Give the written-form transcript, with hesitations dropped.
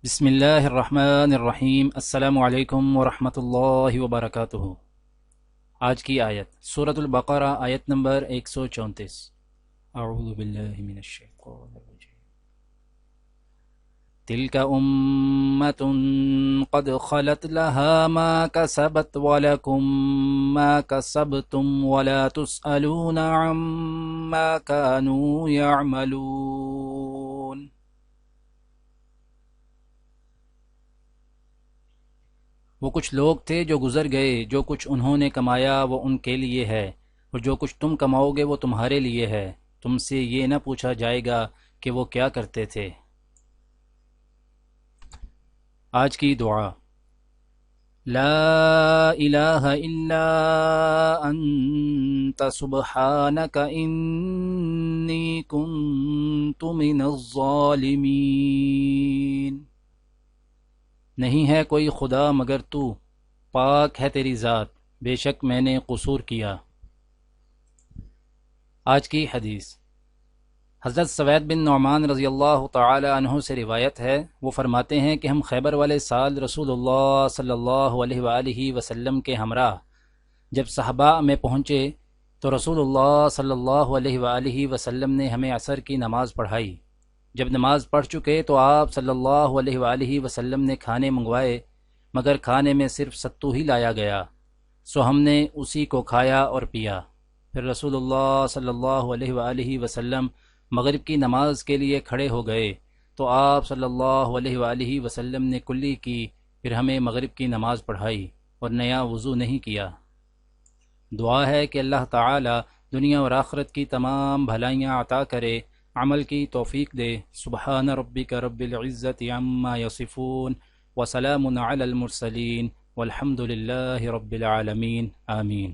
بسم اللہ الرحمن الرحیم۔ السلام علیکم ورحمۃ اللہ وبرکاتہ۔ آج کی آیت سورۃ البقرہ، آیت نمبر 134۔ اعوذ باللہ من الشیطان الرجیم۔ تلک امۃ قد خلت لها ما کسبت ولکم ما کسبتم ولا تسألون عما كانوا يعملون۔ وہ کچھ لوگ تھے جو گزر گئے، جو کچھ انہوں نے کمایا وہ ان کے لیے ہے، اور جو کچھ تم کماؤ گے وہ تمہارے لیے ہے۔ تم سے یہ نہ پوچھا جائے گا کہ وہ کیا کرتے تھے۔ آج کی دعا: لا الہ الا انت سبحانک انی کنت من الظالمین۔ نہیں ہے کوئی خدا مگر تو، پاک ہے تیری ذات، بے شک میں نے قصور کیا۔ آج کی حدیث: حضرت سوید بن نعمان رضی اللہ تعالی عنہ سے روایت ہے، وہ فرماتے ہیں کہ ہم خیبر والے سال رسول اللہ صلی اللہ علیہ وآلہ وسلم کے ہمراہ جب صحابہ میں پہنچے تو رسول اللہ صلی اللہ علیہ وآلہ وسلم نے ہمیں عصر کی نماز پڑھائی۔ جب نماز پڑھ چکے تو آپ صلی اللہ علیہ وآلہ وسلم نے کھانے منگوائے، مگر کھانے میں صرف ستو ہی لایا گیا، سو ہم نے اسی کو کھایا اور پیا۔ پھر رسول اللہ صلی اللہ علیہ وآلہ وسلم مغرب کی نماز کے لیے کھڑے ہو گئے تو آپ صلی اللہ علیہ وآلہ وسلم نے کلی کی، پھر ہمیں مغرب کی نماز پڑھائی اور نیا وضو نہیں کیا۔ دعا ہے کہ اللہ تعالی دنیا اور آخرت کی تمام بھلائیاں عطا کرے، عمل کی توفیق دے۔ سبحان ربک رب العزت عما یصفون وسلام علی المرسلین والحمد للہ رب العالمین، آمین۔